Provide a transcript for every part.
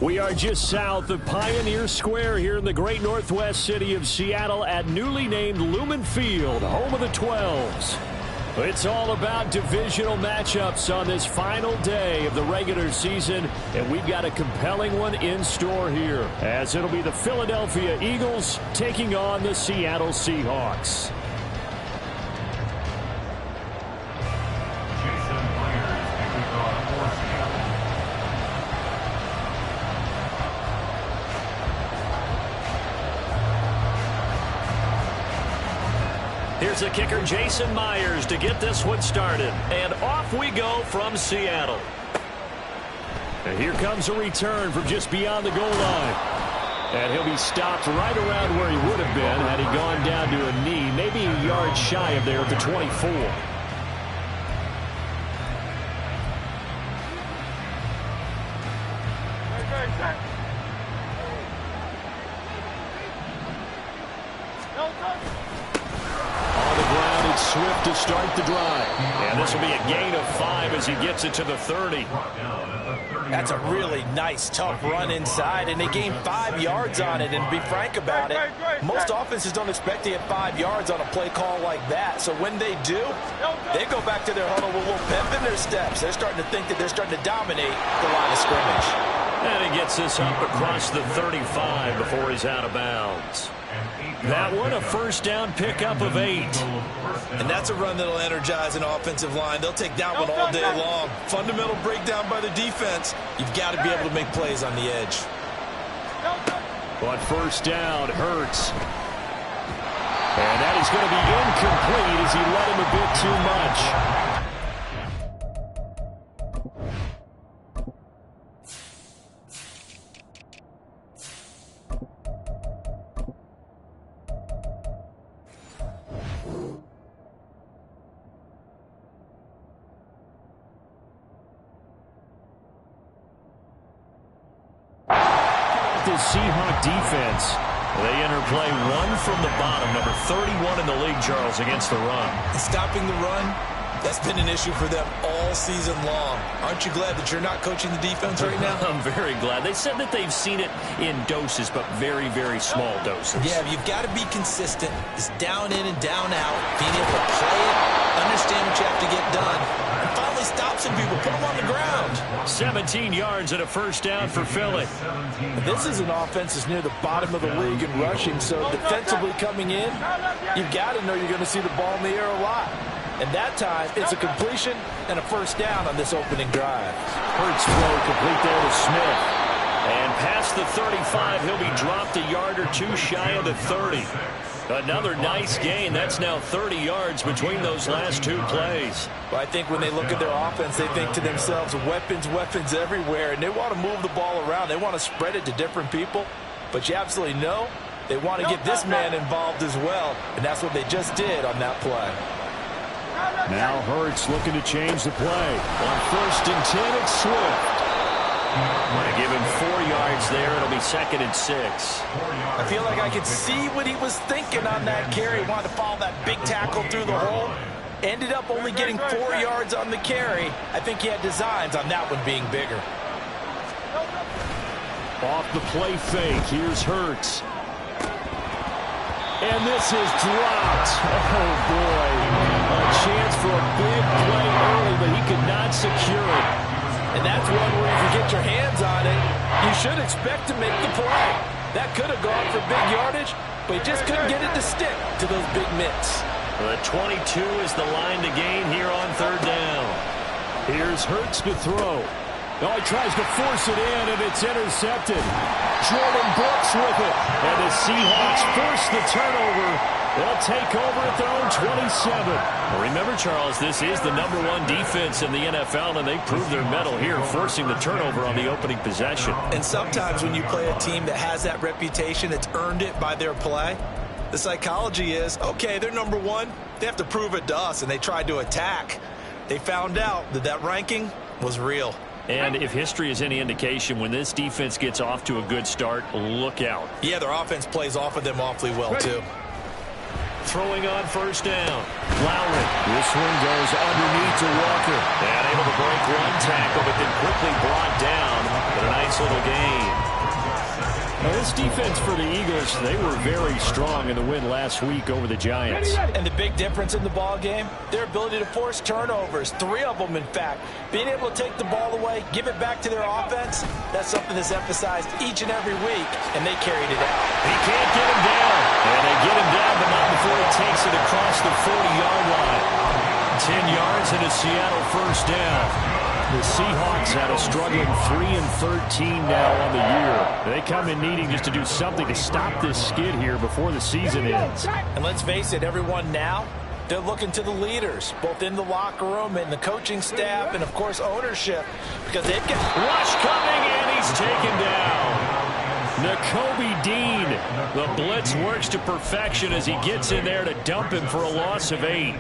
We are just south of Pioneer Square here in the great northwest city of Seattle at newly named Lumen Field, home of the 12s. It's all about divisional matchups on this final day of the regular season, and we've got a compelling one in store here, as it'll be the Philadelphia Eagles taking on the Seattle Seahawks. Here's the kicker, Jason Myers, to get this one started. And off we go from Seattle. And here comes a return from just beyond the goal line. And he'll be stopped right around where he would have been had he gone down to a knee, maybe a yard shy of there at the 24. Swift to start the drive. And this will be a gain of 5 as he gets it to the 30. That's a really nice, tough run inside, and they gained 5 yards on it. And to be frank about it, most offenses don't expect to get 5 yards on a play call like that. So when they do, they go back to their huddle with a little pep in their steps. They're starting to think that they're starting to dominate the line of scrimmage. And he gets this up across the 35 before he's out of bounds. That one, a first down pickup of 8. And that's a run that'll energize an offensive line. They'll take that one all day long. Fundamental breakdown by the defense. You've got to be able to make plays on the edge. But first down, Hurts. And that is going to be incomplete as he let him a bit too much. Seahawk defense. They enter play one from the bottom, number 31 in the league, Charles, against the run. Stopping the run, that's been an issue for them all season long. Aren't you glad that you're not coaching the defense right now? I'm very glad. They said that they've seen it in doses, but very, very small doses. Yeah, you've got to be consistent. It's down in and down out. Being able to play it, understand what you have to get done, and finally stop some people, put them on the ground. 17 yards and a first down for Philly. This is an offense that's near the bottom of the league in rushing, so defensively coming in, you've got to know you're going to see the ball in the air a lot. And that time, it's a completion and a first down on this opening drive. Hurts throw complete there to Smith. And past the 35, he'll be dropped a yard or two shy of the 30. Another nice gain. That's now 30 yards between those last two plays. Well, I think when they look at their offense, they think to themselves, weapons, weapons everywhere, and they want to move the ball around. They want to spread it to different people. But you absolutely know they want to get this man involved as well, and that's what they just did on that play. Now Hurts looking to change the play. On 1st and 10, it's Swift. Going to give him 4 yards there. It'll be 2nd and 6. I feel like I could see what he was thinking on that carry. He wanted to follow that big tackle through the hole. Ended up only getting 4 yards on the carry. I think he had designs on that one being bigger. Off the play fake. Here's Hurts. And this is dropped. Oh, boy. A chance for a big play early, but he could not secure it. And that's one where if you get your hands on it, you should expect to make the play. That could have gone for big yardage, but he just couldn't get it to stick to those big mitts. The 22 is the line to gain here on 3rd down. Here's Hurts to throw. Oh, he tries to force it in, and it's intercepted. Jordan Brooks with it. And the Seahawks force the turnover. They'll take over at their own 27. Well, remember, Charles, this is the #1 defense in the NFL, and they proved their mettle here, forcing the turnover on the opening possession. And sometimes when you play a team that has that reputation, it's earned it by their play. The psychology is, okay, they're #1. They have to prove it to us, and they tried to attack. They found out that that ranking was real. And if history is any indication, when this defense gets off to a good start, look out. Yeah, their offense plays off of them awfully well, too. Throwing on first down. Lowry. This one goes underneath to Walker. And able to break one tackle, but then quickly brought down. But a nice little gain. Now, this defense for the Eagles, they were very strong in the win last week over the Giants. And the big difference in the ball game, their ability to force turnovers, 3 of them, in fact. Being able to take the ball away, give it back to their offense, that's something that's emphasized each and every week, and they carried it out. He can't get him down. And they get him down, but not before he takes it across the 40-yard line. 10 yards and a Seattle first down. The Seahawks had a struggling 3-13 now on the year. They come in needing just to do something to stop this skid here before the season ends. And let's face it, everyone now, they're looking to the leaders, both in the locker room and the coaching staff and, of course, ownership, because they've got rush coming, and he's taken down. Nakobe Dean. The blitz works to perfection as he gets in there to dump him for a loss of 8.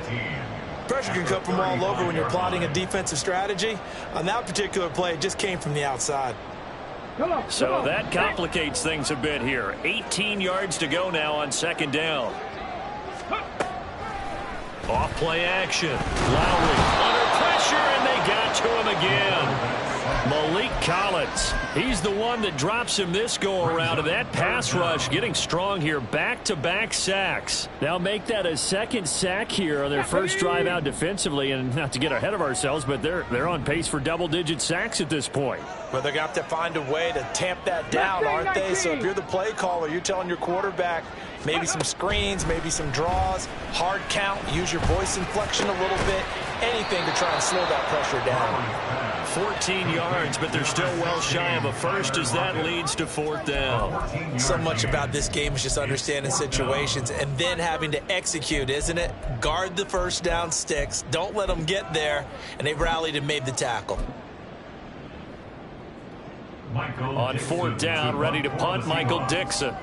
Pressure can come from all over when you're plotting a defensive strategy. On that particular play, it just came from the outside. So that complicates things a bit here. 18 yards to go now on second down. Off play action. Lowry under pressure, and they got to him again. Malik Collins. He's the one that drops him this go-around, and that pass rush getting strong here. Back-to-back sacks. They'll make that a second sack here on their first drive out defensively, and not to get ahead of ourselves, but they're on pace for double-digit sacks at this point. Well, they're going to have to find a way to tamp that down, aren't they? So if you're the play caller, you're telling your quarterback maybe some screens, maybe some draws, hard count, use your voice inflection a little bit, anything to try and slow that pressure down. 14 yards, but they're still well shy of a first as that leads to fourth down. So much about this game is just understanding situations and then having to execute, isn't it? Guard the first down sticks. Don't let them get there. And they rallied and made the tackle. On fourth down, ready to punt, Michael Dixon.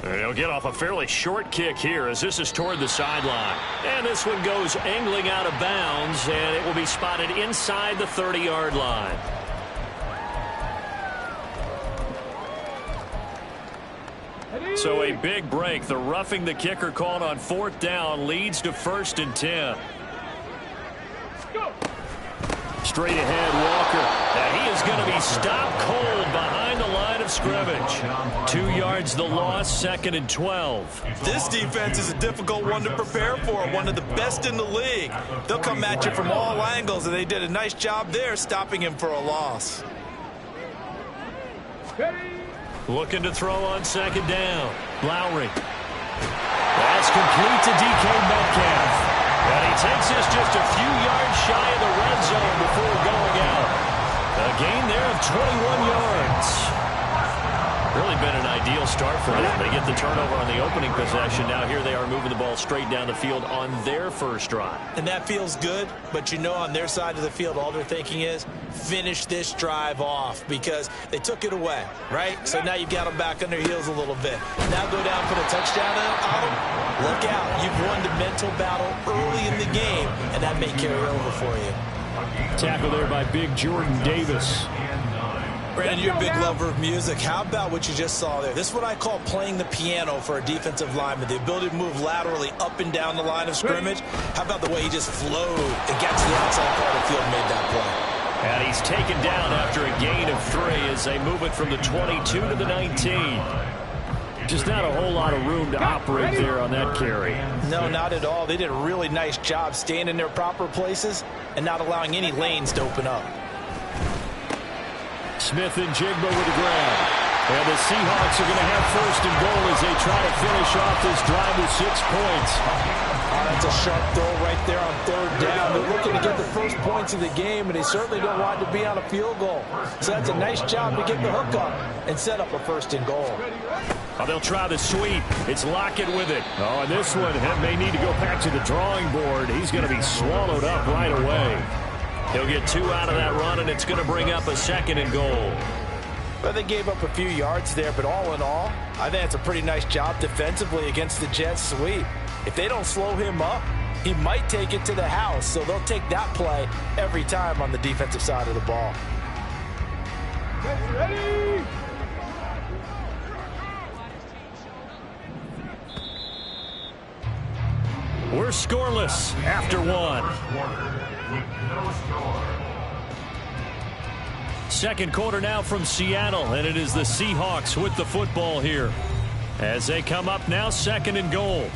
He'll get off a fairly short kick here as this is toward the sideline. And this one goes angling out of bounds, and it will be spotted inside the 30-yard line. So a big break. The roughing the kicker called on fourth down leads to 1st and 10. Straight ahead, Walker. And he is going to be stopped cold behind the line of scrimmage. 2 yards the loss, 2nd and 12. This defense is a difficult one to prepare for, one of the best in the league. They'll come at you from all angles, and they did a nice job there stopping him for a loss. Looking to throw on second down. Lowry. That's complete to DK Metcalf. And he takes this just a few yards shy of the red zone before going out. A gain there of 21 yards. Really been an ideal start for them. They get the turnover on the opening possession. Now here they are moving the ball straight down the field on their first drive. And that feels good, but you know on their side of the field all they're thinking is finish this drive off because they took it away, right? So now you've got them back on their heels a little bit. Now go down for the touchdown on them. Look out. You've won the mental battle early in the game, and that may carry over for you. Tackle there by big Jordan Davis. Brandon, you're a big lover of music. How about what you just saw there? This is what I call playing the piano for a defensive lineman. The ability to move laterally up and down the line of scrimmage. How about the way he just flowed and got to the outside part of the field and made that play? And he's taken down after a gain of 3 as they move it from the 22 to the 19. Just not a whole lot of room to operate there on that carry. No, not at all. They did a really nice job staying in their proper places and not allowing any lanes to open up. Smith and Jigba with the grab. And the Seahawks are going to have first and goal as they try to finish off this drive with 6 points. That's a sharp throw right there on third down. They're looking to get the first points of the game, and they certainly don't want it to be on a field goal. So that's a nice job to get the hook up and set up a first and goal. Oh, they'll try the sweep. It's Lockett with it. Oh, and this one may need to go back to the drawing board. He's going to be swallowed up right away. He'll get 2 out of that run, and it's going to bring up a second and goal. Well, they gave up a few yards there, but all in all, I think it's a pretty nice job defensively against the Jets sweep. If they don't slow him up, he might take it to the house, so they'll take that play every time on the defensive side of the ball. Ready? We're scoreless after 1. Second quarter now from Seattle, and it is the Seahawks with the football here as they come up now, second and goal.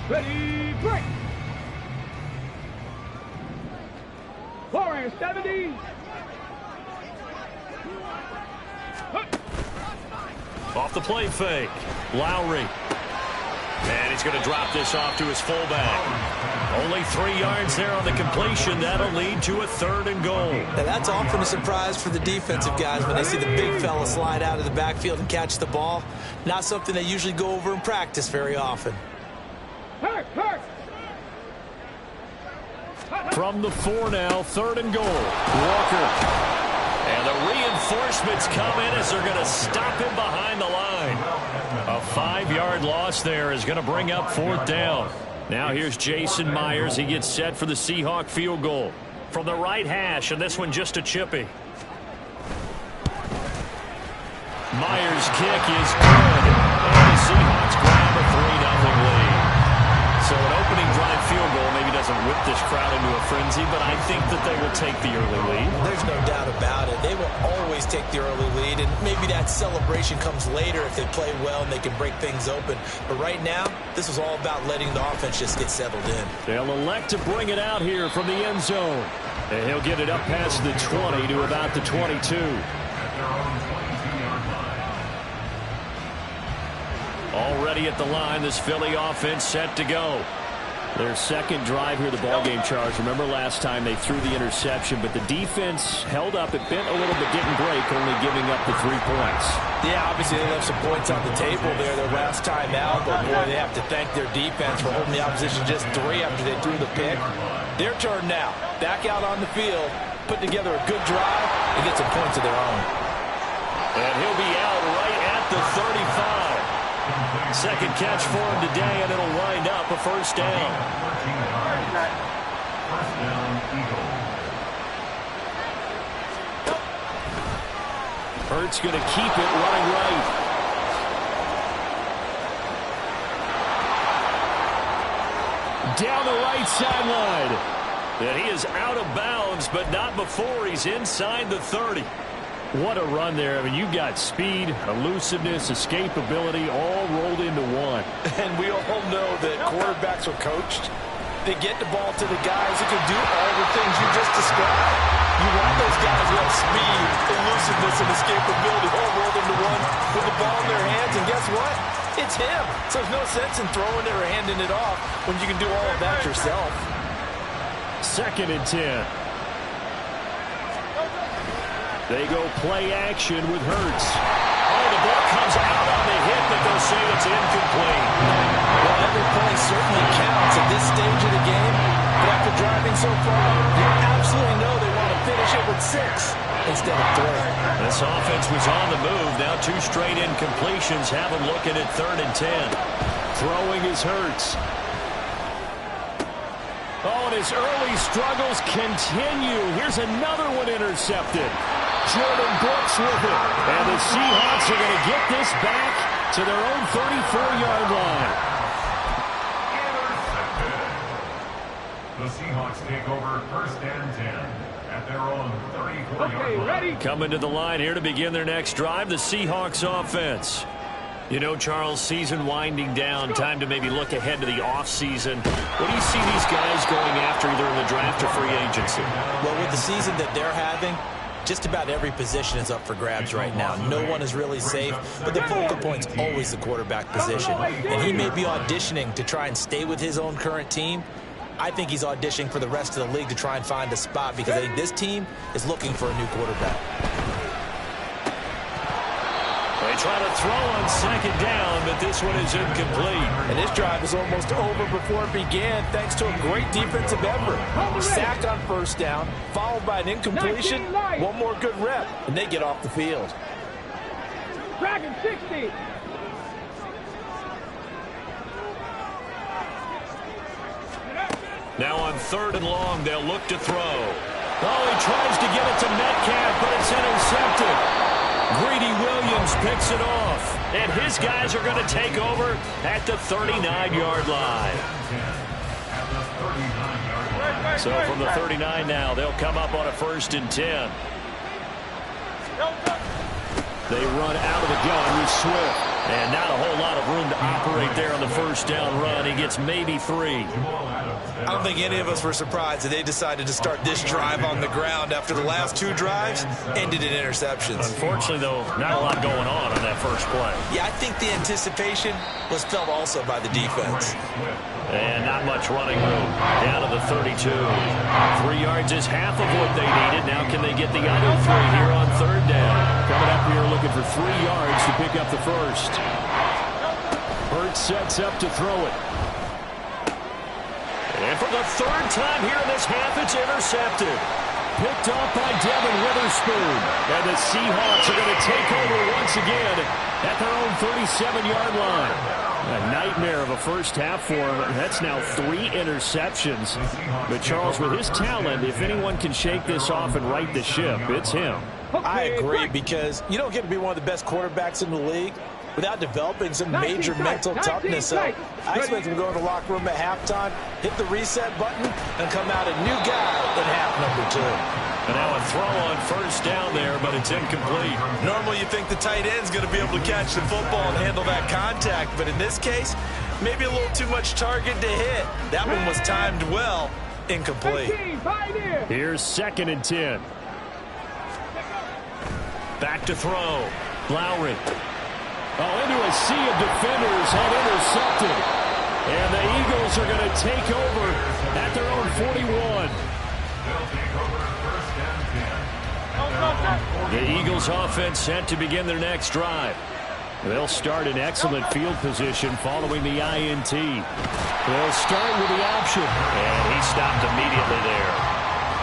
Ready, break. 470. Off the play fake, Lowry. And he's going to drop this off to his fullback. Only 3 yards there on the completion. That'll lead to a third and goal. Now that's often a surprise for the defensive guys when they see the big fella slide out of the backfield and catch the ball. Not something they usually go over in practice very often. From the 4 now, third and goal. Walker. And the reinforcements come in as they're going to stop him behind the line. A 5-yard loss there is going to bring up 4th down. Now here's Jason Myers. He gets set for the Seahawk field goal. From the right hash, and this one just a chippy. Myers' kick is good. And the Seahawks grab a 3-0 lead. So an opening drive field goal maybe doesn't whip this crowd into a frenzy, but I think that they will take the early lead. There's no doubt about it. They will always take the early lead, and maybe that celebration comes later if they play well and they can break things open. But right now, this is all about letting the offense just get settled in. They'll elect to bring it out here from the end zone. And he'll get it up past the 20 to about the 22. Already at the line, this Philly offense set to go. Their second drive here, the ballgame charge. Remember last time they threw the interception, but the defense held up. It bent a little but didn't break, only giving up the 3 points. Yeah, obviously they left some points on the table there their last time out, but boy, they have to thank their defense for holding the opposition just 3 after they threw the pick. Their turn now. Back out on the field, put together a good drive, and get some points of their own. And he'll be out right at the 35. Second catch for him today, and it'll wind up a first down. Hurts going to keep it running right. Down the right sideline. And he is out of bounds, but not before he's inside the 30. What a run there. I mean, you've got speed, elusiveness, escapability all rolled into one. And we all know that quarterbacks are coached. They get the ball to the guys who can do all the things you just described. You want those guys who have speed, elusiveness, and escapability all rolled into one with the ball in their hands. And guess what? It's him. So there's no sense in throwing it or handing it off when you can do all of that yourself. Second and 10. They go play action with Hurts. Oh, the ball comes out on the hit, but they'll say it's incomplete. Well, every play certainly counts at this stage of the game. But after driving so far, you absolutely know they want to finish it with 6 instead of 3. This offense was on the move. Now 2 straight incompletions have them looking at third and 10. Throwing is Hurts. Oh, and his early struggles continue. Here's another one intercepted. Jordan Brooks with it. And the Seahawks are going to get this back to their own 34-yard line. The Seahawks take over first and 10 at their own 34-yard line. Ready? Coming to the line here to begin their next drive, the Seahawks offense. You know, Charles, season winding down, time to maybe look ahead to the offseason. What do you see these guys going after either in the draft or free agency? Well, with the season that they're having, Just about every position is up for grabs right now. No one is really safe, but the focal point's always the quarterback position. And he may be auditioning to try and stay with his own current team. I think he's auditioning for the rest of the league to try and find a spot because I think this team is looking for a new quarterback. They try to throw on second down, but this one is incomplete. And this drive is almost over before it began thanks to a great defensive effort. Sack on first down, followed by an incompletion, one more good rep, and they get off the field. Dragon 60. Now on 3rd and long, they'll look to throw. Oh, he tries to get it to Metcalf, but it's intercepted. Greedy Williams picks it off, and his guys are going to take over at the 39-yard line. So from the 39 now, they'll come up on a 1st and 10. They run out of the gun with Swift. And not a whole lot of room to operate there on the 1st down run. He gets maybe 3. I don't think any of us were surprised that they decided to start this drive on the ground after the last 2 drives ended in interceptions. Unfortunately, though, not a lot going on that first play. Yeah, I think the anticipation was felt also by the defense. And not much running room. Down to the 32. 3 yards is half of what they needed. Now can they get the other 3 here on 3rd down? Coming up here looking for 3 yards to pick up the first. Hurts sets up to throw it. And for the 3rd time here in this half, it's intercepted. Picked off by Devin Witherspoon. And the Seahawks are going to take over once again at their own 37-yard line. A nightmare of a first half for him. That's now 3 interceptions. But Charles, with his talent, if anyone can shake this off and right the ship, it's him. I agree, because you don't get to be one of the best quarterbacks in the league without developing some major mental toughness. So I expect him to go in the locker room at halftime, hit the reset button, and come out a new guy in half number 2. And now a throw on 1st down there, but it's incomplete. Normally you think the tight end's going to be able to catch the football and handle that contact, but in this case, maybe a little too much target to hit. That one was timed well, incomplete. Here's 2nd and 10. Back to throw. Lowry. Oh, into a sea of defenders and intercepted. And the Eagles are going to take over at their own 41. The Eagles offense set to begin their next drive. They'll start in excellent field position following the INT. They'll start with the option. And he stopped immediately there.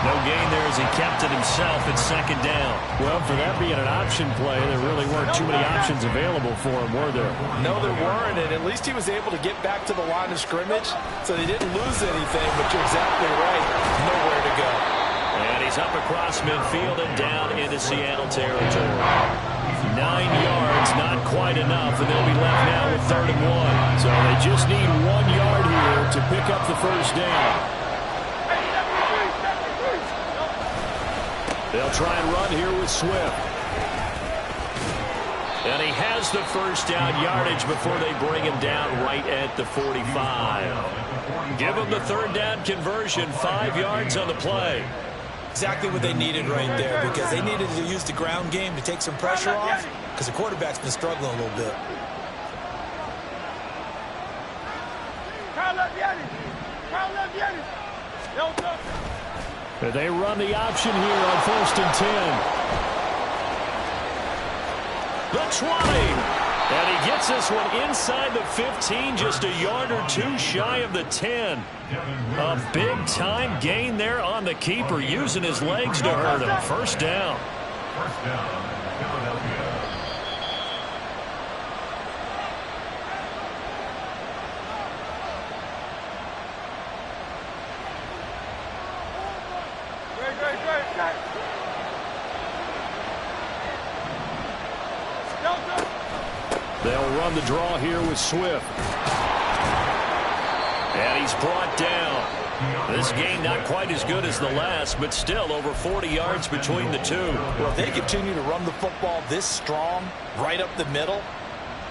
No gain there as he kept it himself at 2nd down. Well, for that being an option play, there really weren't too many options available for him, were there? No, there weren't, and at least he was able to get back to the line of scrimmage, so they didn't lose anything, but you're exactly right. Nowhere to go. And he's up across midfield and down into Seattle territory. 9 yards, not quite enough, and they'll be left now with 3rd and 1. So they just need 1 yard here to pick up the 1st down. They'll try and run here with Swift. And he has the 1st down yardage before they bring him down right at the 45. Give him the 3rd down conversion, 5 yards on the play. Exactly what they needed right there, because they needed to use the ground game to take some pressure off, because the quarterback's been struggling a little bit. They run the option here on 1st and 10. The 20. And he gets this one inside the 15, just a yard or 2 shy of the 10. A big-time gain there on the keeper, using his legs to hurt him. 1st down. 1st down, Philadelphia. They'll run the draw here with Swift. And he's brought down. This game not quite as good as the last, but still over 40 yards between the two. Well, if they continue to run the football this strong, right up the middle,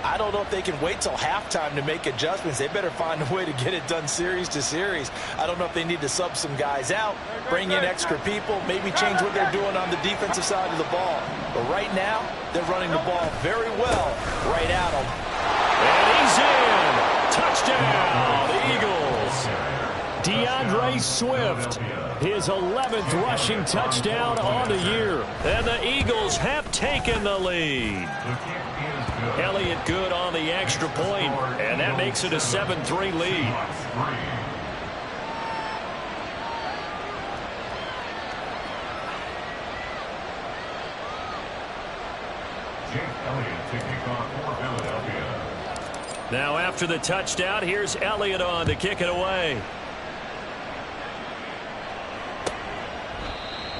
I don't know if they can wait till halftime to make adjustments. They better find a way to get it done series to series. I don't know if they need to sub some guys out, bring in extra people, maybe change what they're doing on the defensive side of the ball. But right now, they're running the ball very well right at them. And he's in. Touchdown, Eagles. DeAndre Swift, his 11th rushing touchdown on the year. And the Eagles have taken the lead. Elliott good on the extra point, and that makes it a 7-3 lead. Now after the touchdown, here's Elliott on to kick it away.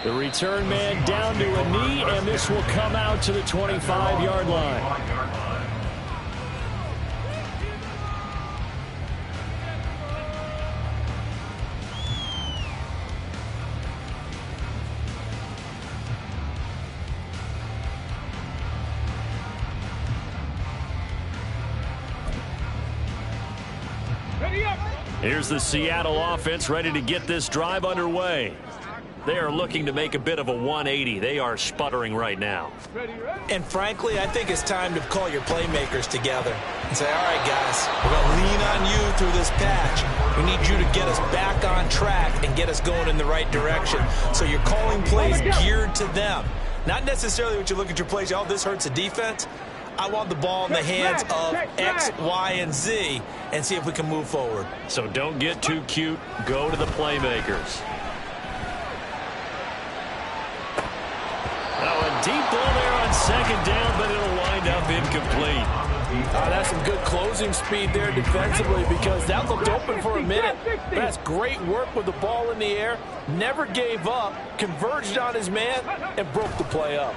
The return man down to a knee, and this will come out to the 25-yard line. Here's the Seattle offense ready to get this drive underway. They are looking to make a bit of a 180. They are sputtering right now. And frankly, I think it's time to call your playmakers together and say, all right, guys, we're going to lean on you through this patch. We need you to get us back on track and get us going in the right direction. So you're calling plays geared to them. Not necessarily what you look at your plays, oh, this hurts the defense. I want the ball in the hands of X, Y, and Z and see if we can move forward. So don't get too cute. Go to the playmakers. Oh, a deep ball there on second down, but it'll wind up incomplete. That's some good closing speed there defensively because that looked open for a minute. That's great work with the ball in the air. Never gave up, converged on his man, and broke the play up.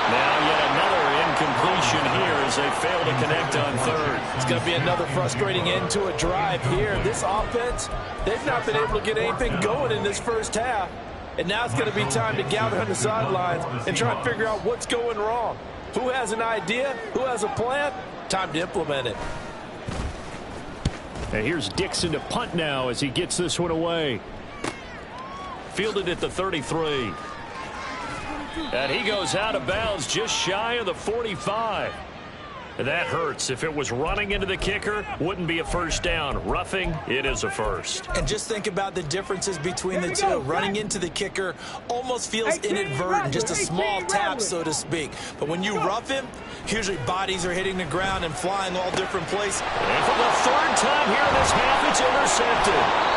Now yet another incompletion here as they fail to connect on third. It's going to be another frustrating end to a drive here. This offense, they've not been able to get anything going in this first half. And now it's going to be time to gather on the sidelines and try and figure out what's going wrong. Who has an idea? Who has a plan? Time to implement it. And here's Dixon to punt now as he gets this one away. Fielded at the 33. And he goes out of bounds just shy of the 45. That hurts. If it was running into the kicker, wouldn't be a first down. Roughing, it is a first. And just think about the differences between the two. Running into the kicker almost feels inadvertent, just a small tap, so to speak. But when you rough him, usually bodies are hitting the ground and flying all different places. And for the third time here in this half, it's intercepted.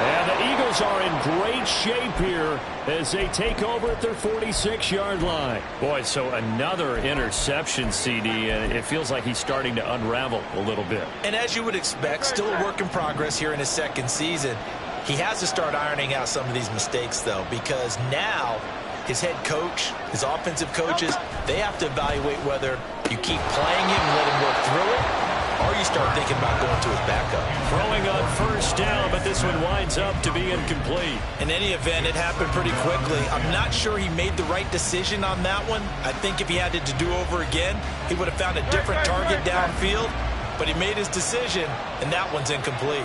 And the Eagles are in great shape here as they take over at their 46-yard line. Boy, so another interception, CD, and it feels like he's starting to unravel a little bit. And as you would expect, still a work in progress here in his second season. He has to start ironing out some of these mistakes, though, because now his head coach, his offensive coaches, they have to evaluate whether you keep playing him and let him work through it, or you start thinking about going to his backup. Throwing on first down, but this one winds up to be incomplete. In any event, it happened pretty quickly. I'm not sure he made the right decision on that one. I think if he had it to do over again, he would have found a different target downfield. But he made his decision, and that one's incomplete.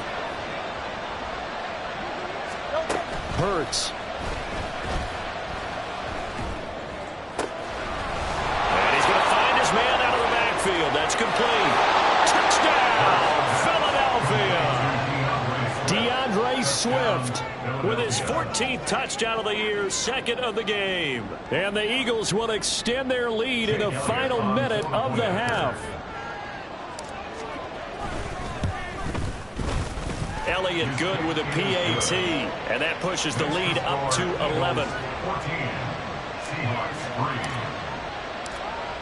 Hurts. And he's going to find his man out of the backfield. That's complete. DeAndre Swift with his 14th touchdown of the year, second of the game. And the Eagles will extend their lead in the final minute of the half. Elliott good with a PAT, and that pushes the lead up to 11.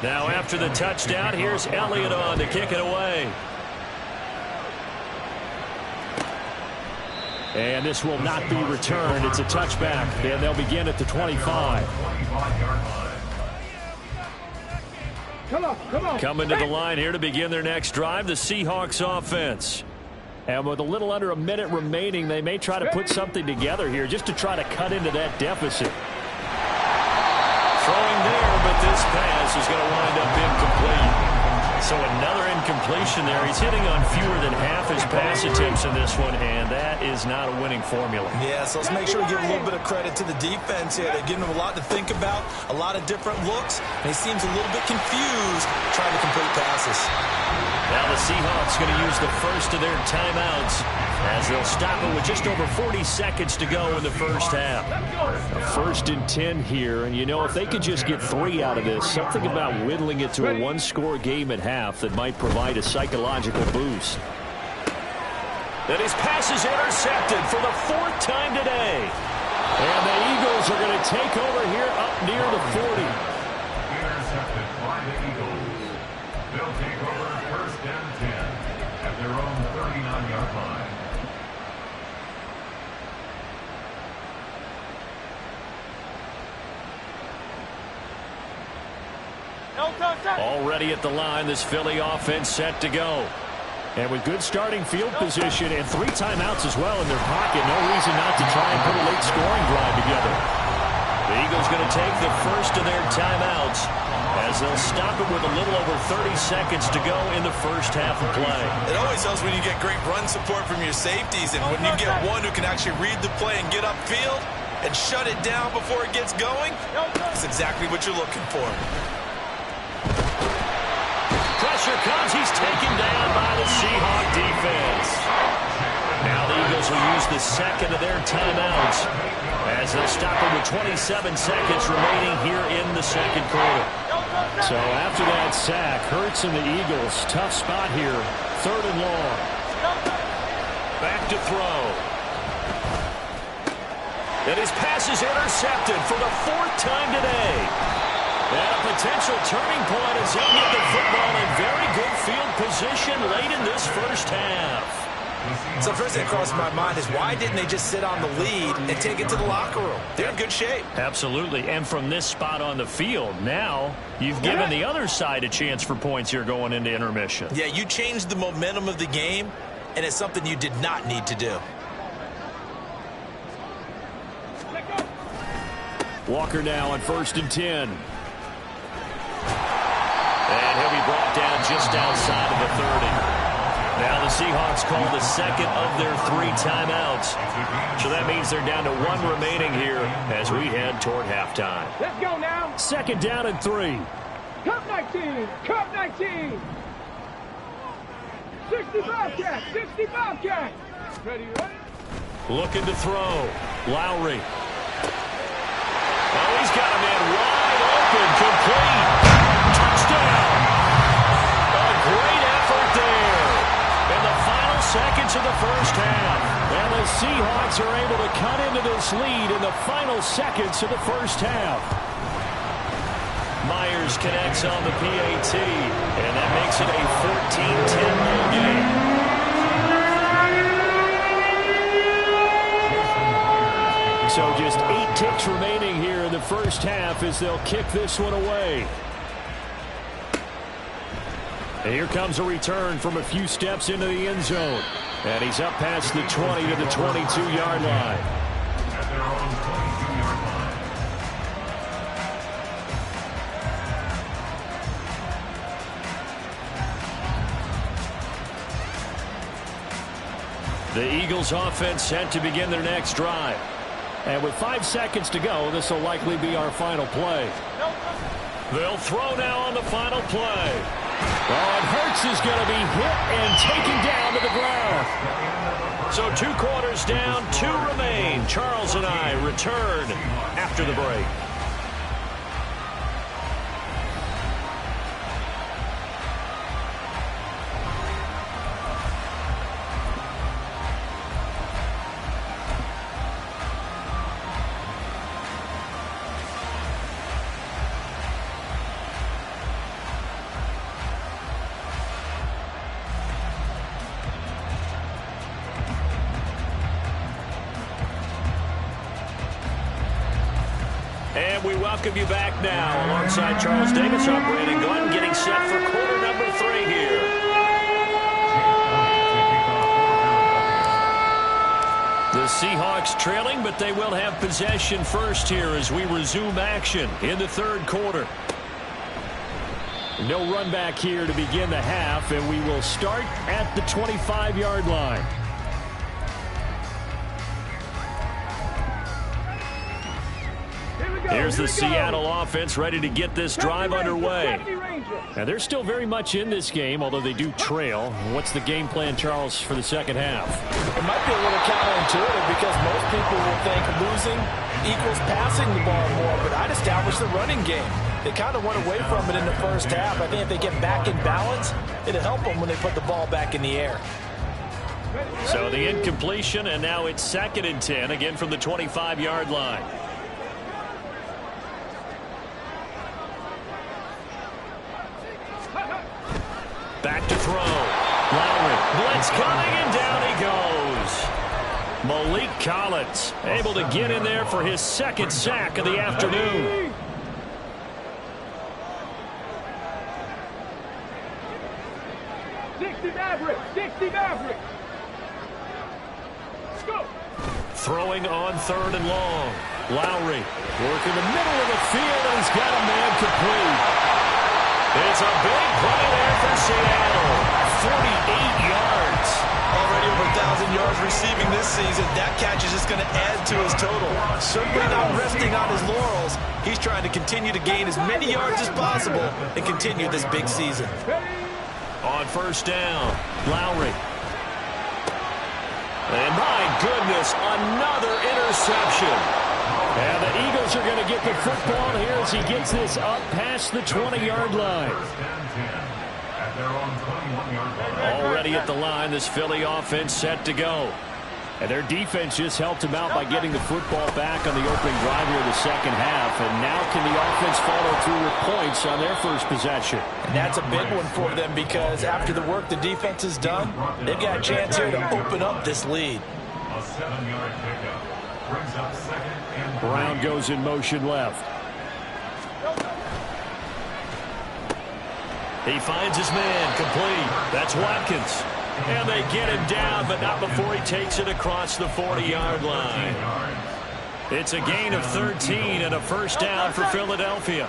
Now after the touchdown, here's Elliott on to kick it away. And this will not be returned. It's a touchback, and they'll begin at the 25. Come on. Coming to the line here to begin their next drive, the Seahawks offense. And with a little under a minute remaining, they may try to put something together here just to try to cut into that deficit. Throwing there, but this This pass is going to wind up incomplete. So another incompletion there. He's hitting on fewer than half his pass attempts in this one, and that is not a winning formula. Yeah, so let's make sure we give a little bit of credit to the defense here. They're giving him a lot to think about, a lot of different looks, and he seems a little bit confused trying to complete passes. Now the Seahawks going to use the first of their timeouts as they'll stop it with just over 40 seconds to go in the first half. A 1st and 10 here, and you know, if they could just get 3 out of this, something about whittling it to a one-score game at half that might provide a psychological boost. Then his pass is intercepted for the 4th time today. And the Eagles are going to take over here up near the 40. Intercepted by the Eagles. They'll take over 1st and 10 at their own 39-yard line. Already at the line, this Philly offense set to go. And with good starting field position and 3 timeouts as well in their pocket, no reason not to try and put a late scoring drive together. The Eagles going to take the first of their timeouts as they'll stop it with a little over 30 seconds to go in the first half of play. It always helps when you get great run support from your safeties, and when you get one who can actually read the play and get upfield and shut it down before it gets going, that's exactly what you're looking for. Pressure comes. He's taken down by the Seahawk defense. Now the Eagles will use the second of their timeouts as they'll stop it with 27 seconds remaining here in the second quarter. So after that sack, Hurts and the Eagles, tough spot here. 3rd and long. Back to throw. And his pass is intercepted for the 4th time today. And a potential turning point as he'll get the football in very good field position late in this first half. So first thing that crossed my mind is why didn't they just sit on the lead and take it to the locker room? They're in good shape. Absolutely. And from this spot on the field, now you've given the other side a chance for points here going into intermission. Yeah, you changed the momentum of the game, and it's something you did not need to do. Walker now on 1st and 10. And he'll be brought down just outside of the 30. Now the Seahawks call the second of their 3 timeouts. So that means they're down to 1 remaining here as we head toward halftime. Let's go now. 2nd down and 3. Cut 19. Cut 19. 65 cat. 65 cat. Ready, ready? Looking to throw. Lowry. Oh, he's got a man wide open. Complete. Touchdown. A great effort there. In the final seconds of the first half. And the Seahawks are able to cut into this lead in the final seconds of the first half. Myers connects on the PAT, and that makes it a 14-10 ball game. So just 8 ticks remaining here in the first half as they'll kick this one away. And here comes a return from a few steps into the end zone. And he's up past the 20 to the 22-yard line. At their own 22-yard line. The Eagles offense set to begin their next drive. And with 5 seconds to go, this will likely be our final play. They'll throw now on the final play. Oh, and Hurts is going to be hit and taken down to the ground. So 2 quarters down, 2 remain. Charles and I return after the break. And we welcome you back now alongside Charles Davis. I'm Brandon Glenn getting set for quarter number 3 here. The Seahawks trailing, but they will have possession first here as we resume action in the 3rd quarter. No run back here to begin the half, and we will start at the 25-yard line. Here's the Seattle offense ready to get this drive underway. And they're still very much in this game, although they do trail. What's the game plan, Charles, for the second half? It might be a little counterintuitive because most people will think losing equals passing the ball more, but I'd establish the running game. They kind of went away from it in the first half. I think if they get back in balance, it'll help them when they put the ball back in the air. So the incompletion, and now it's 2nd and 10, again from the 25-yard line. Back to throw. Lowry. Blitz coming, and down he goes. Malik Collins able to get in there for his 2nd sack of the afternoon. Maverick. Let's go. Throwing on 3rd and long. Lowry working the middle of the field, and he's got a man complete. It's a big play there for Seattle. 48 yards. Already over 1,000 yards receiving this season. That catch is just going to add to his total. Certainly not resting on his laurels. He's trying to continue to gain as many yards as possible and continue this big season. On 1st down, Lowry. And my goodness, another interception. And the Eagles are going to get the football here as he gets this up past the 20-yard line. Already at the line, this Philly offense set to go. And their defense just helped him out by getting the football back on the opening drive here in the second half. And now can the offense follow through with points on their first possession? And that's a big one for them because after the work the defense has done, they've got a chance here to open up this lead. A 7-yard pickup brings up 2nd and 3. Brown goes in motion left. He finds his man complete. That's Watkins. And they get him down, but not before he takes it across the 40-yard line. It's a gain of 13 and a 1st down for Philadelphia.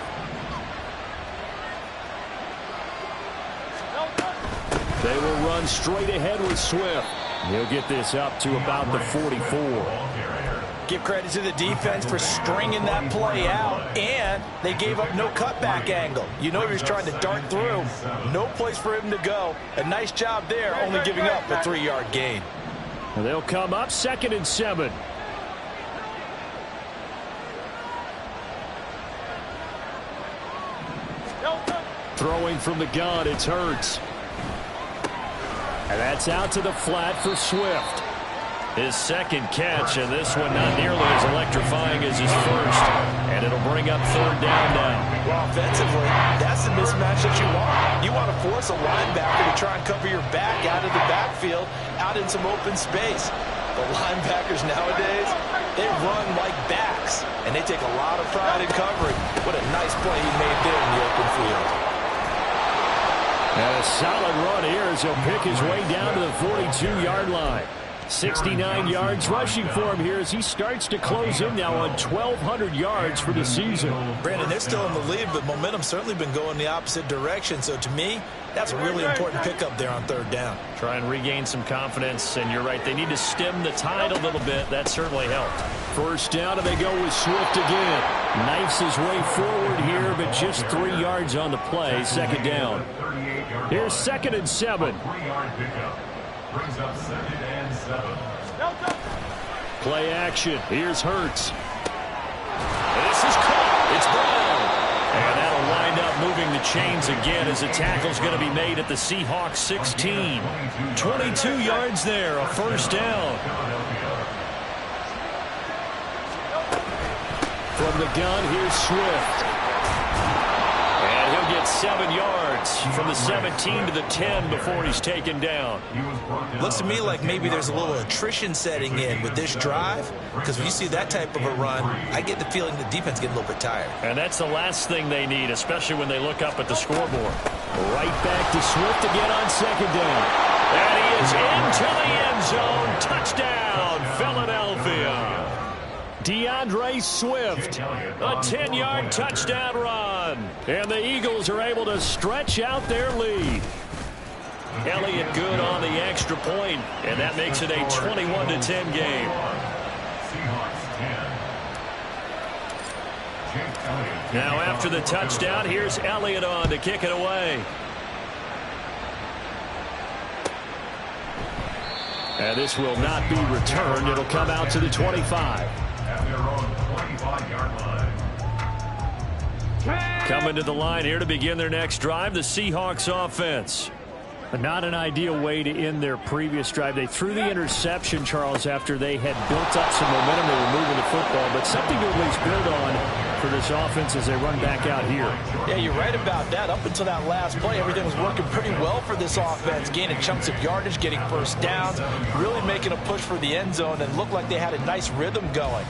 They will run straight ahead with Swift. He'll get this up to about the 44. Give credit to the defense for stringing that play out, and they gave up no cutback angle. You know he was trying to dart through. No place for him to go. A nice job there, only giving up a 3-yard gain. And they'll come up 2nd and 7. Throwing from the gun, it's Hurts. And that's out to the flat for Swift. His 2nd catch, and this one not nearly as electrifying as his first. And it'll bring up 3rd down now. Well, offensively, that's the mismatch that you want. You want to force a linebacker to try and cover your back out of the backfield, out in some open space. The linebackers nowadays, they run like backs, and they take a lot of pride in covering. What a nice play he made there in the open field. And a solid run here as he'll pick his way down to the 42-yard line. 69 yards rushing for him here as he starts to close in now on 1,200 yards for the season. Brandon, they're still in the lead, but momentum's certainly been going the opposite direction. So to me, that's a really important pickup there on 3rd down. Try and regain some confidence, and you're right, they need to stem the tide a little bit. That certainly helped. 1st down, and they go with Swift again. Knifes his way forward here, but just 3 yards on the play. 2nd down. Here's 2nd and 7. 3-yard pickup brings up 2nd and 7. Play action. Here's Hurts. This is caught. It's Brown. And that'll wind up moving the chains again as the tackle's going to be made at the Seahawks 16. 22 yards there, a 1st down. From the gun, here's Swift. And he'll get 7 yards from the 17 to the 10 before he's taken down. Looks to me like maybe there's a little attrition setting in with this drive, because when you see that type of a run, I get the feeling the defense getting a little bit tired. And that's the last thing they need, especially when they look up at the scoreboard. Right back to Swift again on 2nd down. And he is into the end zone. Touchdown, Philadelphia. Swift. A 10-yard touchdown run. And the Eagles are able to stretch out their lead. Elliott good on the extra point, and that makes it a 21-10 game. Now after the touchdown, here's Elliott on to kick it away. And this will not be returned. It'll come out to the 25. At their own 25-yard line. Coming to the line here to begin their next drive, the Seahawks offense. Not an ideal way to end their previous drive. They threw the interception, Charles, after they had built up some momentum. They were moving the football, but something to at least build on for this offense as they run back out here. Yeah, you're right about that. Up until that last play, everything was working pretty well for this offense, gaining chunks of yardage, getting first downs, really making a push for the end zone, and looked like they had a nice rhythm going.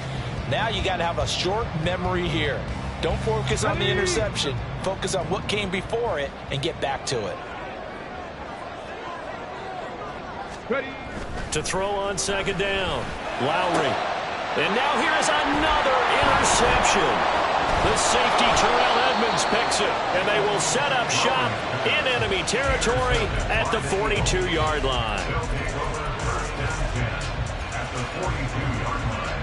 Now you got to have a short memory here. Don't focus on the interception. Focus on what came before it and get back to it. To throw on second down, Lowry. And now here is another interception. The safety, Terrell Edmonds, picks it, and they will set up shop in enemy territory at the 42-yard line. They'll take over first and 10 at the 42-yard line.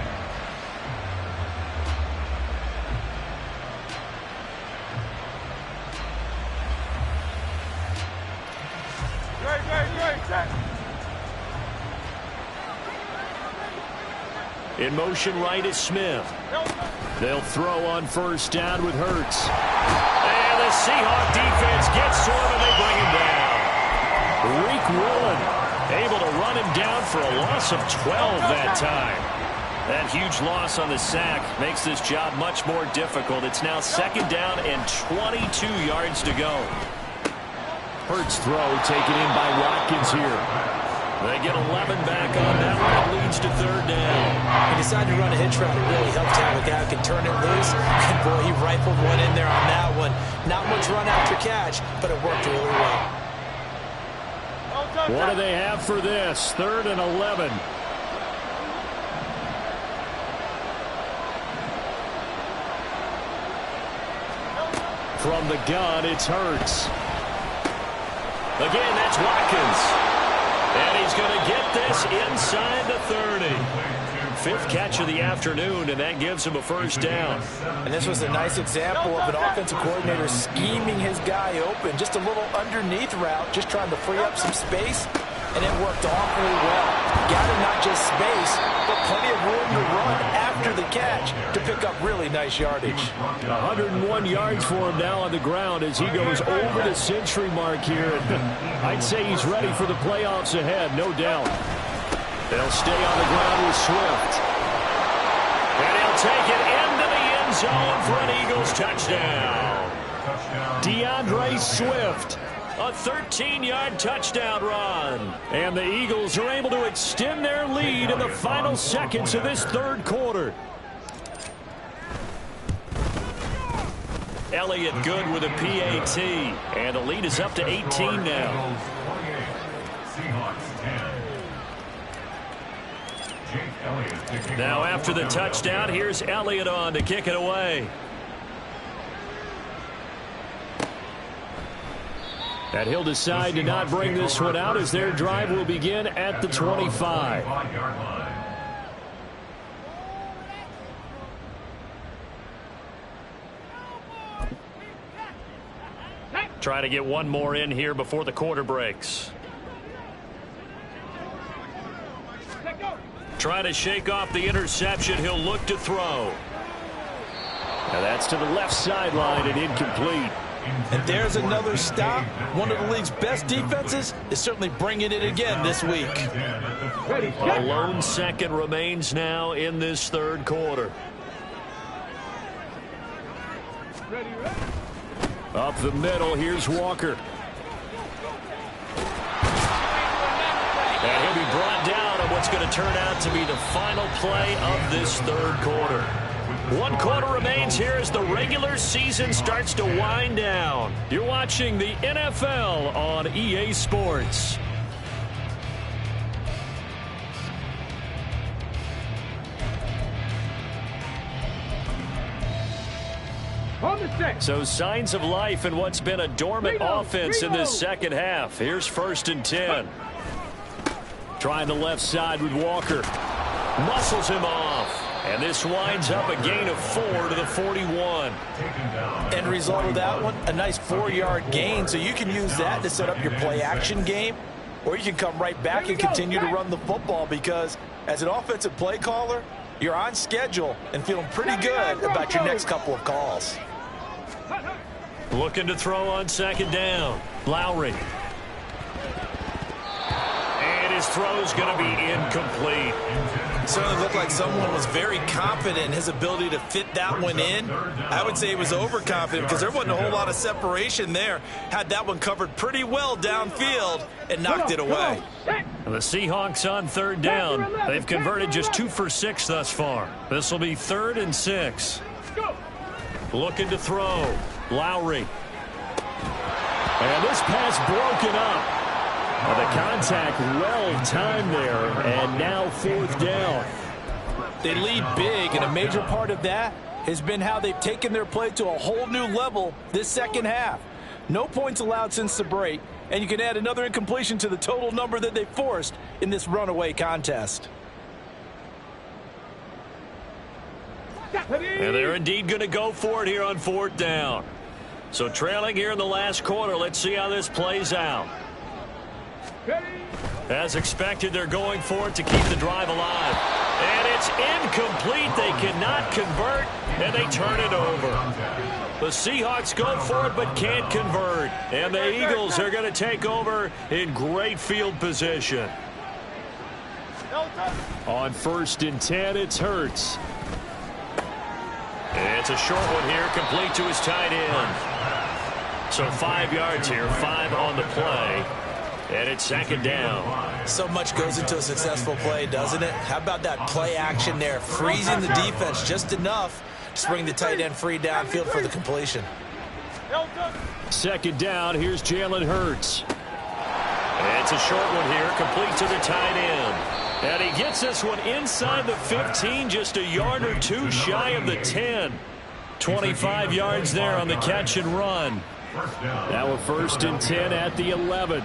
Great, set. In motion right is Smith. They'll throw on first down with Hurts. And the Seahawk defense gets to him and they bring him down. Reek Willen able to run him down for a loss of 12 that time. That huge loss on the sack makes this job much more difficult. It's now second down and 22 yards to go. Hurts throw taken in by Watkins here. They get 11 back on that one. It leads to third down. He decided to run a hitch route. It really helped out. A guy who can turn it loose. And boy, he rifled one in there on that one. Not much run after catch, but it worked really well. What do they have for this? 3rd and 11. From the gun, it's Hurts. Again, that's Watkins. And he's going to get this inside the 30. 5th catch of the afternoon, and that gives him a first down. And this was a nice example of an offensive coordinator scheming his guy open. Just a little underneath route, just trying to free up some space, and it worked awfully well. Gathered not just space, but plenty of room to run after the catch to pick up really nice yardage. 101 yards for him now on the ground as he goes over the century mark here. I'd say he's ready for the playoffs ahead, no doubt. They'll stay on the ground with Swift. And he'll take it into the end zone for an Eagles touchdown. DeAndre Swift. A 13-yard touchdown run. And the Eagles are able to extend their lead in the final seconds of this third quarter. Elliott good with a PAT. And the lead is up to 18 now. Now after the touchdown, here's Elliott on to kick it away. And he'll decide to not bring this one out as their drive will begin at the 25. Try to get one more in here before the quarter breaks. Try to shake off the interception. He'll look to throw. Now that's to the left sideline and incomplete. And there's another stop. One of the league's best defenses is certainly bringing it again this week. A lone second remains now in this third quarter. Up the middle, here's Walker. And he'll be brought down on what's going to turn out to be the final play of this third quarter. 1 quarter remains here as the regular season starts to wind down. You're watching the NFL on EA Sports. So signs of life in what's been a dormant offense in this second half. Here's 1st and 10. Trying the left side with Walker. Muscles him off. And this winds up a gain of 4 to the 41. End result of that one, a nice 4-yard gain. So you can use that to set up your play-action game. Or you can come right back and continue to run the football, because as an offensive play caller, you're on schedule and feeling pretty good about your next couple of calls. Looking to throw on 2nd down. Lowry. And his throw's going to be incomplete. It certainly looked like someone was very confident in his ability to fit that one in. I would say he was overconfident, because there wasn't a whole lot of separation there. Had that one covered pretty well downfield and knocked it away. The Seahawks on 3rd down. They've converted just 2 for 6 thus far. This will be 3rd and 6. Looking to throw. Lowry. And this pass broken up. The contact well timed there, and now 4th down. They lead big, and a major part of that has been how they've taken their play to a whole new level this second half. No points allowed since the break, and you can add another incompletion to the total number that they forced in this runaway contest. And they're indeed going to go for it here on 4th down. So trailing here in the last quarter, let's see how this plays out. As expected, they're going for it to keep the drive alive. And it's incomplete. They cannot convert, and they turn it over. The Seahawks go for it but can't convert. And the Eagles are going to take over in great field position. On 1st and 10, it's Hurts. It's a short one here, complete to his tight end. So 5 yards here, 5 on the play. And it's 2nd down. So much goes into a successful play, doesn't it? How about that play action there? Freezing the defense just enough to bring the tight end free downfield for the completion. 2nd down, here's Jalen Hurts. It's a short one here, complete to the tight end. And he gets this one inside the 15, just a yard or 2 shy of the 10. 25 yards there on the catch and run. Now a 1st and 10 at the 11.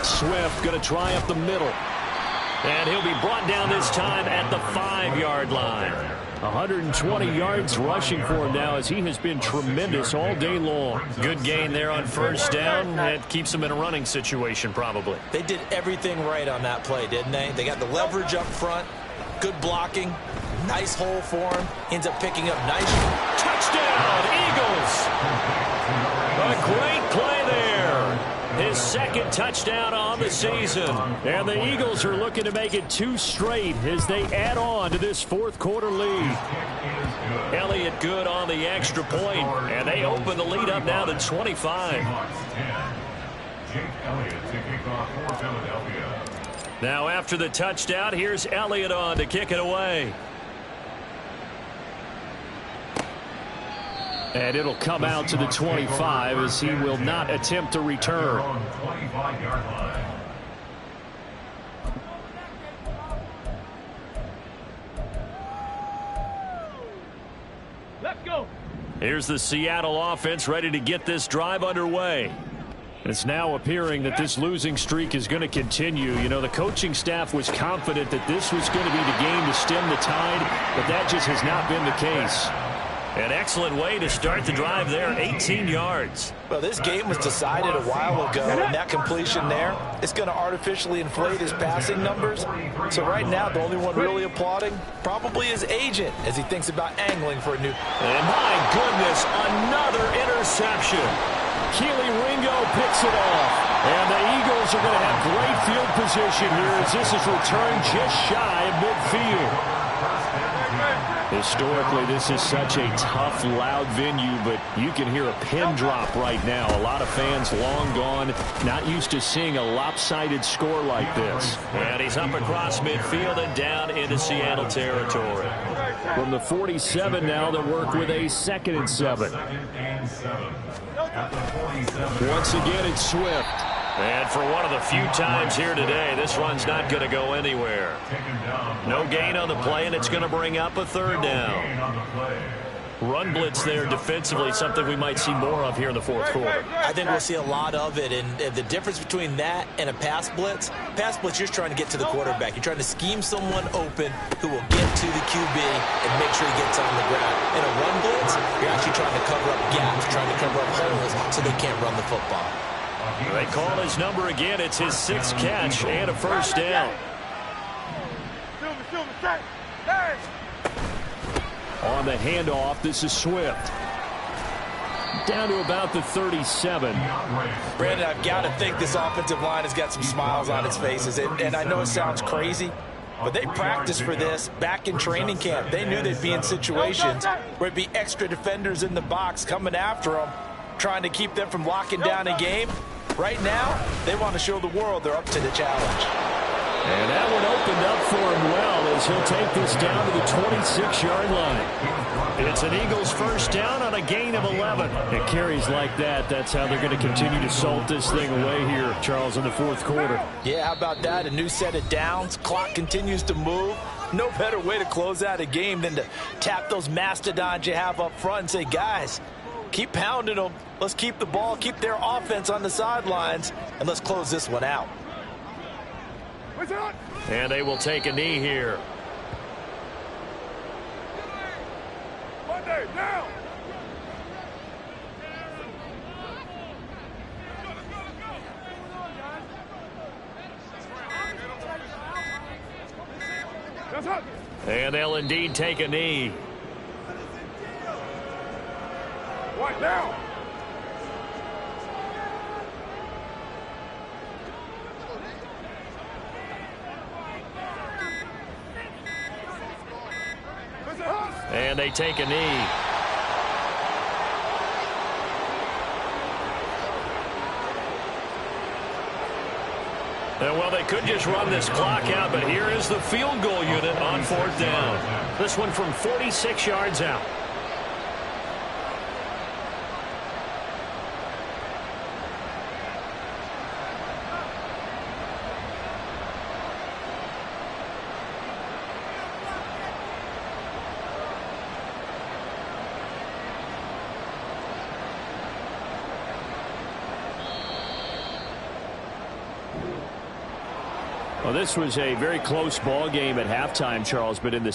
Swift going to try up the middle. And he'll be brought down this time at the 5-yard line. 120 yards rushing for him now, as he has been tremendous all day long. Good gain there on 1st down. That keeps him in a running situation probably. They did everything right on that play, didn't they? They got the leverage up front, good blocking, nice hole for him. Ends up picking up nice. Touchdown, Eagles! A great play there. His 2nd touchdown on the season. And the Eagles are looking to make it 2 straight as they add on to this 4th quarter lead. Elliott good on the extra point, and they open the lead up now to 25. Now after the touchdown, here's Elliott on to kick it away. And it'll come out to the 25 as he will not attempt to return. Let's go. Here's the Seattle offense ready to get this drive underway. It's now appearing that this losing streak is going to continue. You know, the coaching staff was confident that this was going to be the game to stem the tide, but that just has not been the case. An excellent way to start the drive there, 18 yards. Well, this game was decided a while ago, and that completion there is going to artificially inflate his passing numbers. So right now, the only one really applauding probably his agent as he thinks about angling for a new. And my goodness, another interception. Keely Ringo picks it off. And the Eagles are going to have great field position here as this is returned just shy of midfield. Historically, this is such a tough, loud venue, but you can hear a pin drop right now. A lot of fans long gone, not used to seeing a lopsided score like this. And he's up across midfield and down into Seattle territory. From the 47 now, they'll work with a 2nd and 7. Once again, it's Swift. And for one of the few times here today, this run's not going to go anywhere. No gain on the play, and it's going to bring up a third down. Run blitz there defensively, something we might see more of here in the fourth quarter. I think we'll see a lot of it, and the difference between that and a pass blitz, you're just trying to get to the quarterback. You're trying to scheme someone open who will get to the QB and make sure he gets on the ground. In a run blitz, you're actually trying to cover up gaps, trying to cover up holes so they can't run the football. They call his number again. It's his 6th catch and a first down. On the handoff, this is Swift. Down to about the 37. Brandon, I've got to think this offensive line has got some smiles on its faces. And I know it sounds crazy, but they practiced for this back in training camp. They knew they'd be in situations where it'd be extra defenders in the box coming after them, trying to keep them from locking down a game. Right now, they want to show the world they're up to the challenge. And that one opened up for him well as he'll take this down to the 26-yard line. It's an Eagles first down on a gain of 11. It carries like that. That's how they're going to continue to salt this thing away here, Charles, in the fourth quarter. Yeah, how about that? A new set of downs. Clock continues to move. No better way to close out a game than to tap those mastodons you have up front and say, guys, keep pounding them. Let's keep the ball, keep their offense on the sidelines, and let's close this one out. And they will take a knee here. Monday, now! And they'll indeed take a knee. Right now! And they take a knee. Well, they could just run this clock out, but here is the field goal unit on fourth down. This one from 46 yards out. Well, this was a very close ball game at halftime, Charles, but in the